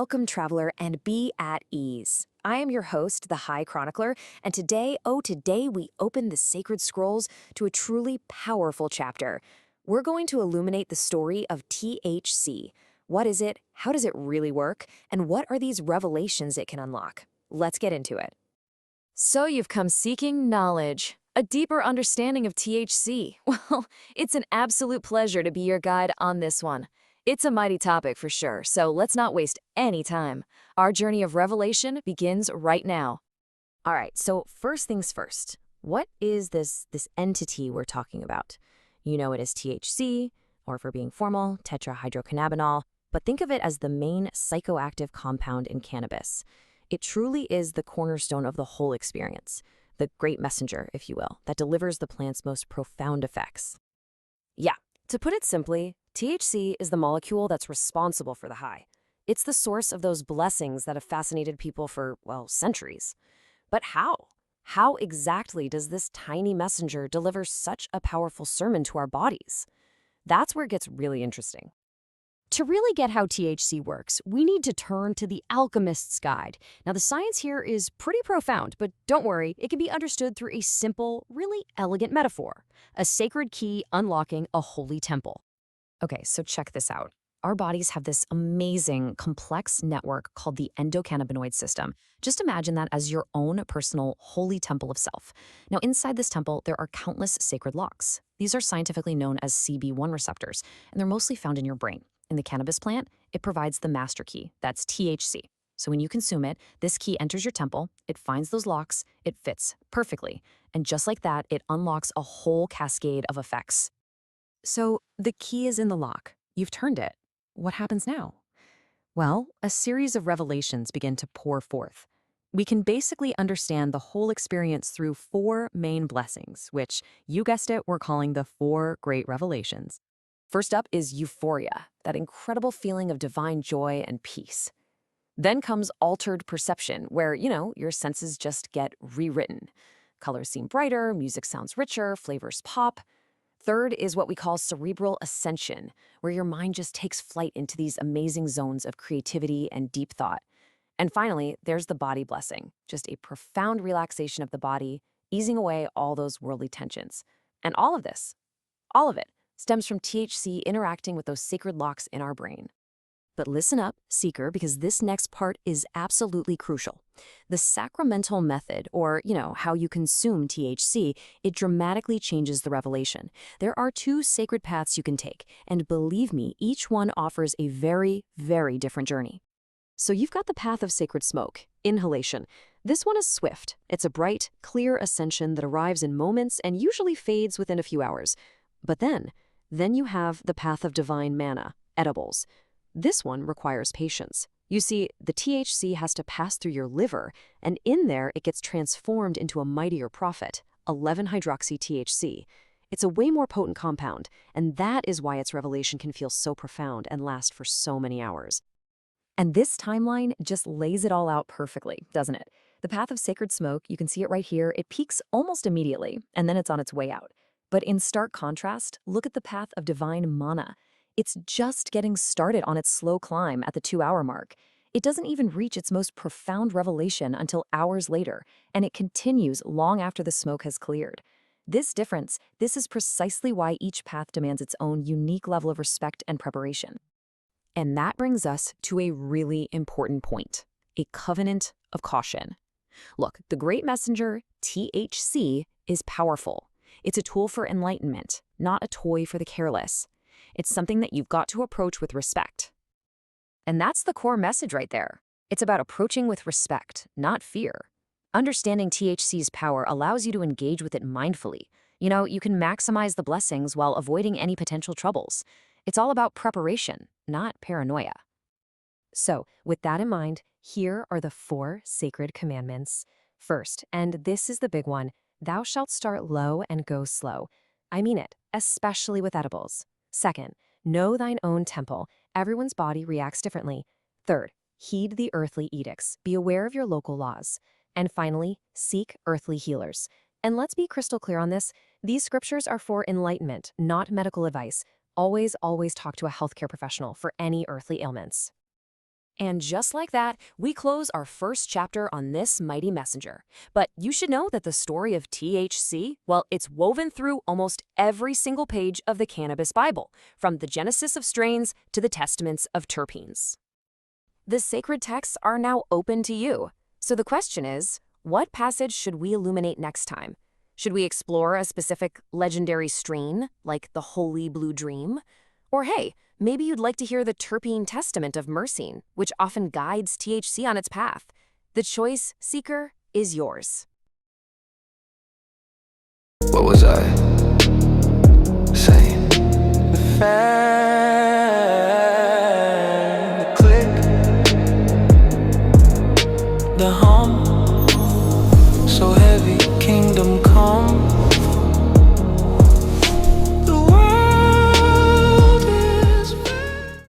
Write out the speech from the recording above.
Welcome, traveler, and be at ease. I am your host, the High Chronicler, and today we open the sacred scrolls to a truly powerful chapter. We're going to illuminate the story of THC. What is it? How does it really work? And what are these revelations it can unlock? Let's get into it. So you've come seeking knowledge, a deeper understanding of THC. Well, it's an absolute pleasure to be your guide on this one. It's a mighty topic for sure, so let's not waste any time. Our journey of revelation begins right now. All right, so first things first. What is this entity we're talking about? You know it as THC, or for being formal, tetrahydrocannabinol, but think of it as the main psychoactive compound in cannabis. It truly is the cornerstone of the whole experience, the great messenger, if you will, that delivers the plant's most profound effects. Yeah, to put it simply, THC is the molecule that's responsible for the high. It's the source of those blessings that have fascinated people for, well, centuries. But how? How exactly does this tiny messenger deliver such a powerful sermon to our bodies? That's where it gets really interesting. To really get how THC works, we need to turn to the Alchemist's Guide. Now, the science here is pretty profound, but don't worry, it can be understood through a simple, really elegant metaphor: a sacred key unlocking a holy temple. Okay, so check this out. Our bodies have this amazing, complex network called the endocannabinoid system. Just imagine that as your own personal holy temple of self. Now, inside this temple, there are countless sacred locks. These are scientifically known as CB1 receptors, and they're mostly found in your brain. In the cannabis plant, it provides the master key, that's THC. So when you consume it, this key enters your temple, it finds those locks, it fits perfectly. And just like that, it unlocks a whole cascade of effects. So the key is in the lock. You've turned it. What happens now? Well, a series of revelations begin to pour forth. We can basically understand the whole experience through four main blessings, which, you guessed it, we're calling the four great revelations. First up is euphoria, that incredible feeling of divine joy and peace. Then comes altered perception, where, your senses just get rewritten. Colors seem brighter, music sounds richer, flavors pop. Third is what we call cerebral ascension, where your mind just takes flight into these amazing zones of creativity and deep thought. And finally, there's the body blessing, just a profound relaxation of the body, easing away all those worldly tensions. And all of this, all of it, stems from THC interacting with those sacred locks in our brain. But listen up, seeker, because this next part is absolutely crucial. The sacramental method, or, how you consume THC, it dramatically changes the revelation. There are two sacred paths you can take, and believe me, each one offers a very, very different journey. So you've got the path of sacred smoke, inhalation. This one is swift. It's a bright, clear ascension that arrives in moments and usually fades within a few hours. But then you have the path of divine manna, edibles. This one requires patience. You see, the THC has to pass through your liver, and in there it gets transformed into a mightier prophet, 11-hydroxy-THC. It's a way more potent compound, and that is why its revelation can feel so profound and last for so many hours. And this timeline just lays it all out perfectly, doesn't it? The path of sacred smoke, you can see it right here, it peaks almost immediately, and then it's on its way out. But in stark contrast, look at the path of divine mana. It's just getting started on its slow climb at the 2-hour mark. It doesn't even reach its most profound revelation until hours later, and it continues long after the smoke has cleared. This is precisely why each path demands its own unique level of respect and preparation. And that brings us to a really important point, a covenant of caution. Look, the great messenger, THC, is powerful. It's a tool for enlightenment, not a toy for the careless. It's something that you've got to approach with respect. And that's the core message right there. It's about approaching with respect, not fear. Understanding THC's power allows you to engage with it mindfully. You can maximize the blessings while avoiding any potential troubles. It's all about preparation, not paranoia. So, with that in mind, here are the 4 sacred commandments. First, and this is the big one, thou shalt start low and go slow. I mean it, especially with edibles. Second, know thine own temple. Everyone's body reacts differently. Third, heed the earthly edicts. Be aware of your local laws. And finally, seek earthly healers. And let's be crystal clear on this. These scriptures are for enlightenment, not medical advice. Always talk to a healthcare professional for any earthly ailments. And just like that, we close our first chapter on this mighty messenger. But you should know that the story of THC, well, it's woven through almost every single page of the Cannabis Bible, from the Genesis of strains to the Testaments of terpenes. The sacred texts are now open to you. So the question is, what passage should we illuminate next time? Should we explore a specific legendary strain, like the Holy Blue Dream? Or hey, maybe you'd like to hear the terpene testament of myrcene, which often guides THC on its path. The choice, seeker, is yours. What was I saying? The fan, the click, the hum.